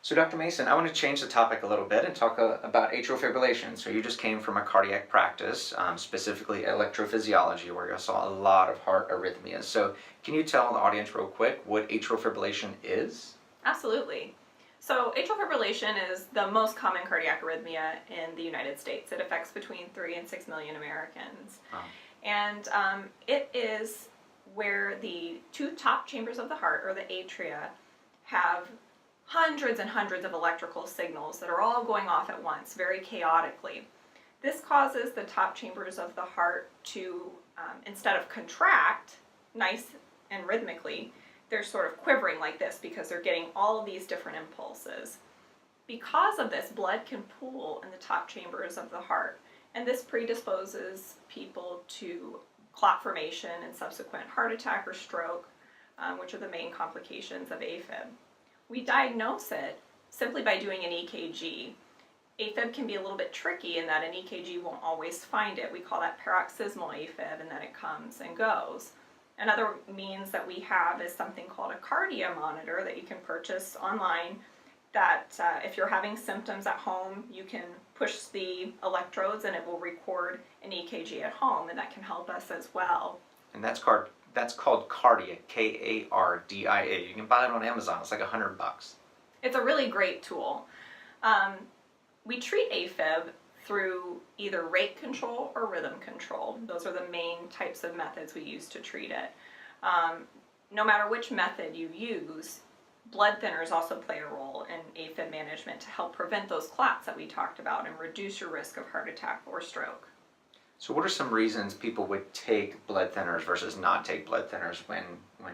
So, Dr. Mason, I want to change the topic a little bit and talk about atrial fibrillation. So, you just came from a cardiac practice, specifically electrophysiology, where you saw a lot of heart arrhythmias. So, can you tell the audience real quick what atrial fibrillation is? Absolutely. So atrial fibrillation is the most common cardiac arrhythmia in the United States. It affects between 3 and 6 million Americans. Oh, And it is where the two top chambers of the heart, or the atria, have hundreds and hundreds of electrical signals that are all going off at once, very chaotically. This causes the top chambers of the heart to, instead of contract nice and rhythmically, they're sort of quivering like this because they're getting all of these different impulses. Because of this, blood can pool in the top chambers of the heart, and this predisposes people to clot formation and subsequent heart attack or stroke, which are the main complications of AFib. We diagnose it simply by doing an EKG. AFib can be a little bit tricky in that an EKG won't always find it. We call that paroxysmal AFib, and that it comes and goes. Another means that we have is something called a Kardia monitor that you can purchase online, that if you're having symptoms at home, you can push the electrodes and it will record an EKG at home, and that can help us as well. and that's called Kardia, Kardia. You can buy it on Amazon. It's like $100. It's a really great tool. We treat AFib through either rate control or rhythm control. Those are the main types of methods we use to treat it. No matter which method you use, blood thinners also play a role in AFib management to help prevent those clots that we talked about and reduce your risk of heart attack or stroke. So, what are some reasons people would take blood thinners versus not take blood thinners when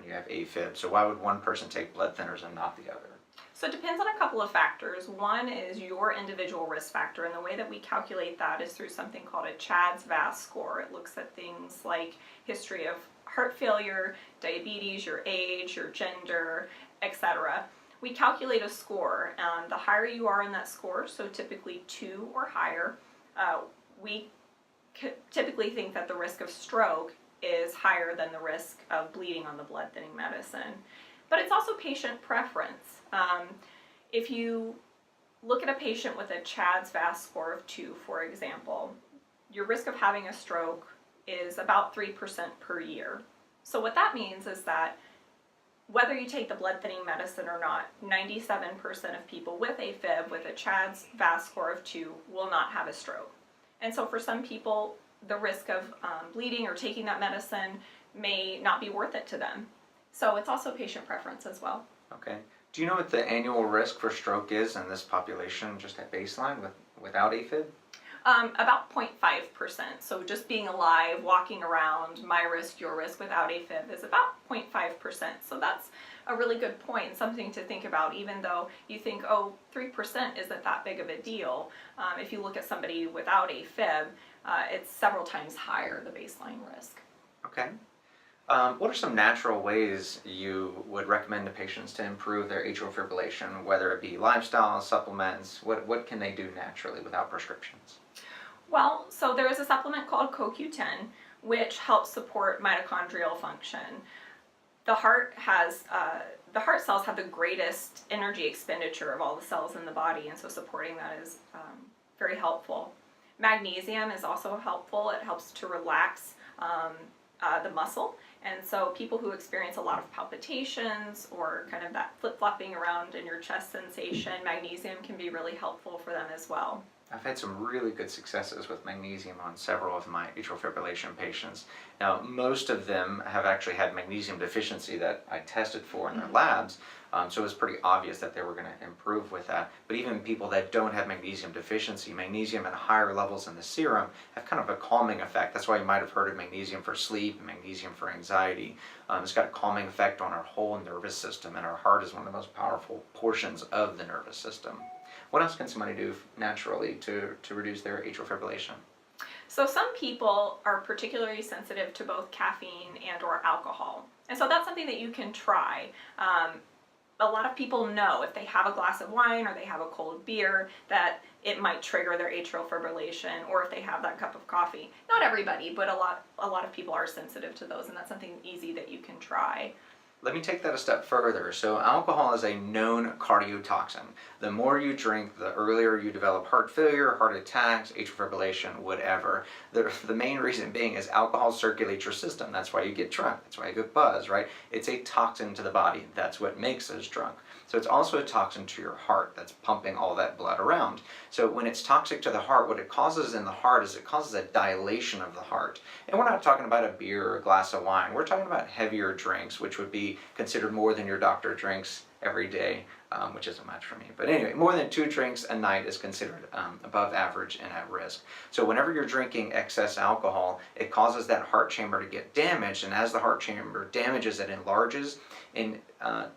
you have AFib? So, why would one person take blood thinners and not the other? So it depends on a couple of factors. One is your individual risk factor, and the way that we calculate that is through something called a CHA2DS2-VASc score. It looks at things like history of heart failure, diabetes, your age, your gender, etc. We calculate a score, and the higher you are in that score, so typically 2 or higher, we typically think that the risk of stroke is higher than the risk of bleeding on the blood thinning medicine. But it's also patient preference. If you look at a patient with a CHA2DS2-VASc score of 2, for example, your risk of having a stroke is about 3% per year. So what that means is that whether you take the blood thinning medicine or not, 97% of people with AFib with a CHA2DS2-VASc score of 2 will not have a stroke. And so for some people, the risk of bleeding or taking that medicine may not be worth it to them. So it's also patient preference as well. Okay. Do you know what the annual risk for stroke is in this population just at baseline without AFib? About 0.5%. So just being alive, walking around, my risk, your risk without AFib is about 0.5%. So that's a really good point and something to think about, even though you think, oh, 3% isn't that big of a deal. If you look at somebody without AFib, it's several times higher, the baseline risk. Okay. What are some natural ways you would recommend to patients to improve their atrial fibrillation, whether it be lifestyle, supplements? What can they do naturally without prescriptions? Well, so there is a supplement called CoQ10, which helps support mitochondrial function. The heart cells have the greatest energy expenditure of all the cells in the body, and so supporting that is very helpful. Magnesium is also helpful. It helps to relax the muscle, and so people who experience a lot of palpitations or kind of that flip-flopping around in your chest sensation, magnesium can be really helpful for them as well. I've had some really good successes with magnesium on several of my atrial fibrillation patients. Now, most of them have actually had magnesium deficiency that I tested for in their labs, so it was pretty obvious that they were going to improve with that. But even people that don't have magnesium deficiency, magnesium at higher levels in the serum have kind of a calming effect. That's why you might have heard of magnesium for sleep and magnesium for anxiety. It's got a calming effect on our whole nervous system, and our heart is one of the most powerful portions of the nervous system. What else can somebody do naturally to reduce their atrial fibrillation? So some people are particularly sensitive to both caffeine and or alcohol. And so that's something that you can try. A lot of people know if they have a glass of wine or they have a cold beer that it might trigger their atrial fibrillation, or if they have that cup of coffee. Not everybody, but a lot of people are sensitive to those, and that's something easy that you can try. Let me take that a step further. So alcohol is a known cardiotoxin. The more you drink, the earlier you develop heart failure, heart attacks, atrial fibrillation, whatever. The main reason being is alcohol circulates your system. That's why you get drunk. That's why you get buzzed, right? It's a toxin to the body. That's what makes us drunk. So it's also a toxin to your heart that's pumping all that blood around. So when it's toxic to the heart, what it causes in the heart is it causes a dilation of the heart. And we're not talking about a beer or a glass of wine. We're talking about heavier drinks, which would be considered more than your doctor drinks every day, which isn't much for me. But anyway, more than 2 drinks a night is considered above average and at risk. So whenever you're drinking excess alcohol, it causes that heart chamber to get damaged, and as the heart chamber damages, it enlarges. And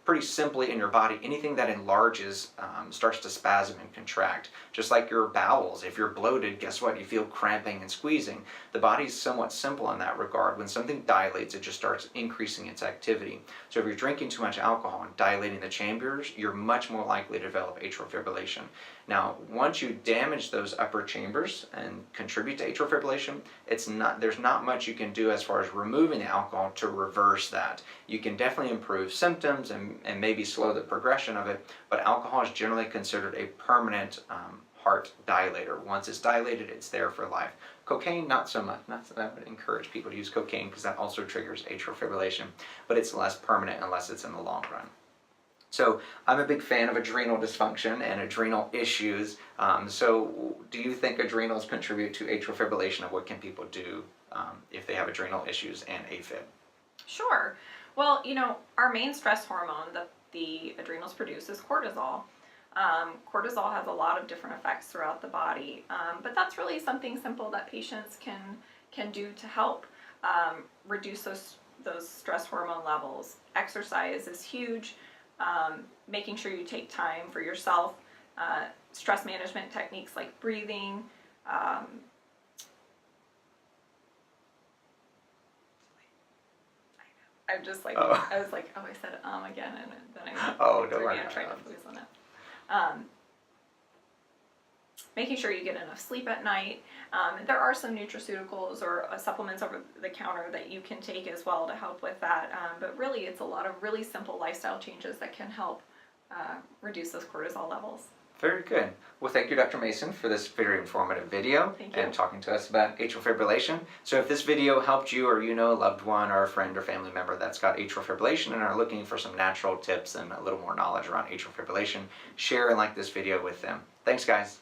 pretty simply in your body, anything that enlarges starts to spasm and contract. Just like your bowels, if you're bloated, guess what? You feel cramping and squeezing. The body's somewhat simple in that regard. When something dilates, it just starts increasing its activity. So if you're drinking too much alcohol and dilating the chambers, you're much more likely to develop atrial fibrillation. Now, once you damage those upper chambers and contribute to atrial fibrillation, there's not much you can do as far as removing the alcohol to reverse that. You can definitely improve symptoms and maybe slow the progression of it, but alcohol is generally considered a permanent heart dilator. Once it's dilated, it's there for life. Cocaine, not so much. Not that I would encourage people to use cocaine because that also triggers atrial fibrillation, but it's less permanent unless it's in the long run. So I'm a big fan of adrenal dysfunction and adrenal issues. So do you think adrenals contribute to atrial fibrillation, and what can people do if they have adrenal issues and AFib? Sure. Well, our main stress hormone that the adrenals produce is cortisol. Cortisol has a lot of different effects throughout the body, but that's really something simple that patients can do to help reduce those stress hormone levels. Exercise is huge. Making sure you take time for yourself, stress management techniques like breathing. I'm just like, Oh. I was like, oh, I said again, and then I Oh, don't worry I'm trying to about it. focus on it. Making sure you get enough sleep at night. There are some nutraceuticals or supplements over the counter that you can take as well to help with that. But really, it's a lot of really simple lifestyle changes that can help reduce those cortisol levels. Very good. Well, thank you, Dr. Mason, for this very informative video Thank you. and talking to us about atrial fibrillation. So if this video helped you, or you know a loved one or a friend or family member that's got atrial fibrillation and are looking for some natural tips and a little more knowledge around atrial fibrillation, share and like this video with them. Thanks, guys.